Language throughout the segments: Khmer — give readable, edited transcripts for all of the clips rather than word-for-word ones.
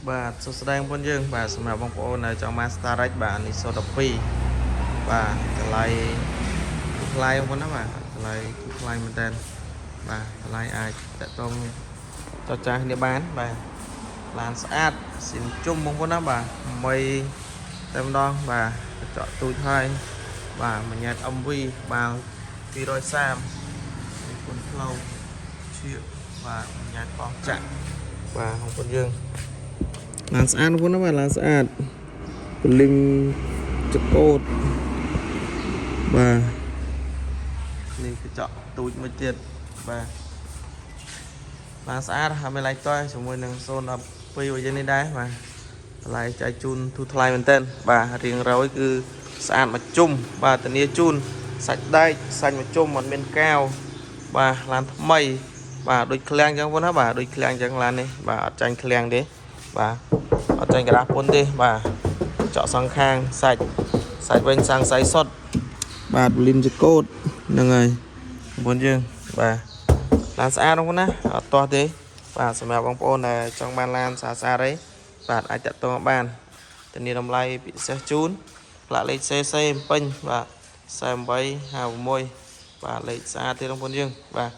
បាទសួស្តីបងប្អូនយើងបាទសម្រាប់បងប្អូននៅចង់បាន Starrect បាទនេះសូ12បាទតម្លៃថ្លៃបងប្អូនណាបាទតម្លៃថ្លៃមែនតើបាទតម្លៃអាចតកតងចរចាគ្នាបានបាទឡានស្អាតស៊ីមជុំបងប្អូនណាបាទថ្មីតែម្ដងបាទកញ្ចក់ទូចហើយបាទមួយញ៉ែត MV បាទ230គុណផ្លូវជាបាទមួយញ៉ែតកោះចាក់បាទបងប្អូនយើងឡានស្អាតបងប្អូនណាបាទឡានស្អាតពលីងចកោតបាទនេះកញ្ចក់ទូចមួយទៀតបាទឡានស្អាតហើយមានឡៃតយជាមួយនឹង012វិញនេះដែរបាទតម្លៃចែកជូនទូថ្លៃមែនទែនបាទរៀងរយគឺស្អាតមកជុំបាទធានាជូនសាច់ដែកសាច់មកជុំអត់មានកាវបាទឡានថ្មីបាទដូចឃ្លាំងអញ្ចឹងបងប្អូនណាបាទដូចឃ្លាំងអញ្ចឹងឡាននេះបាទអត់ចាញ់ឃ្លាំងទេបាទអត់ចាញ់ក្រាស់ពុនទេបាទចកសងខាងសាច់វិញសាំងសៃសុតបាទលីនចកោតហ្នឹងហើយបងប្អូនយើងបាទឡានស្អាតបងប្អូនណាអត់ទាស់ទេបាទសម្រាប់បងប្អូនដែលចង់បានឡានស្អាតអីបាទអាចតាក់ទងបានធានាតម្លៃពិសេសជូនផ្លាកលេខ CC ពេញបាទ4856បាទលេខស្អាតទេបងប្អូនយើងបាទ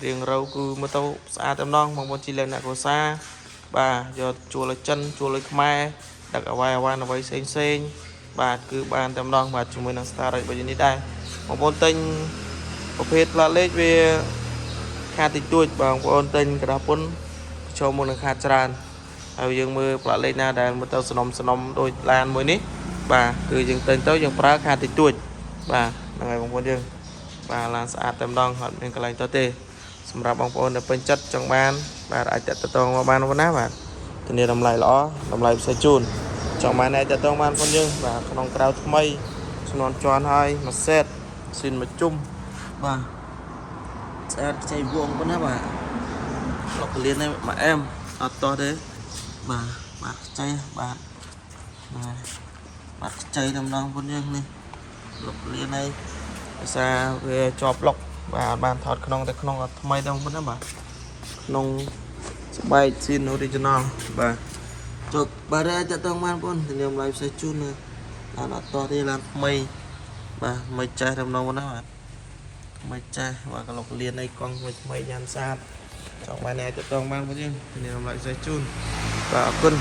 រៀងរៅគឺមើលទៅស្អាតតែម្ដងបងប្អូនជីលេងអ្នកកោសាបាទយកជួលឲ្យចិនជួលឲ្យខ្មែរដឹកអ្វីផ្សេងបាទគឺបានតែម្ដងបាទជាមួយនឹង Starrect ដូចនេះដែរបងប្អូនទិញប្រភេទផ្លាកលេខវាខាតតិចតួចបងប្អូនទិញក្តារពុនចូលមុននឹងខាតច្រើនហើយយើងមើលផ្លាកលេខណាដែលមើលទៅសំណុំដូចឡានមួយនេះបាទគឺយើងទិញទៅយើងប្រើខាតតិចតួចបាទហ្នឹងហើយបងប្អូនយើងបាទឡានស្អាតតែម្ដងអត់មានកន្លែងទៅទេសម្រាប់បងប្អូនដែលពេញចិត្តចង់បានបាទអាចតាក់ទងមកបានបងណាបាទធានាតម្លៃល្អតម្លៃផ្សេងជូនចង់បានអាចតាក់ទងបានបងយើងបាទក្នុងក្រៅថ្មីជំនាន់ជាន់ហើយមួយសេតស៊ីនមួយជុំបាទស្អាតខ្ចីវងបងណាបាទលោកពលាននេះមកអែមអត់តោះទេបាទខ្ចីបាទបាទខ្ចីតែម្ដងបងយើងនេះលោកពលាននេះភាសាវាជាប់លុកបាទបានថតក្នុងតែក្នុងអត់ថ្មីដែរបងណាបាទក្នុងស្បែកស៊ីន original បាទចុកបាទអាចតតងបានបងធានាតម្លៃផ្សេងជូនឡានអត់តោះទេឡានថ្មីបាទមិនចាស់តែម្ដងបងណាបាទមិនចាស់បាទកន្លុកលៀនអីកង់ថ្មីយ៉ាងស្អាតចង់បានអាចតតងបានបងយើងធានាតម្លៃផ្សេងជូនបាទអរគុណ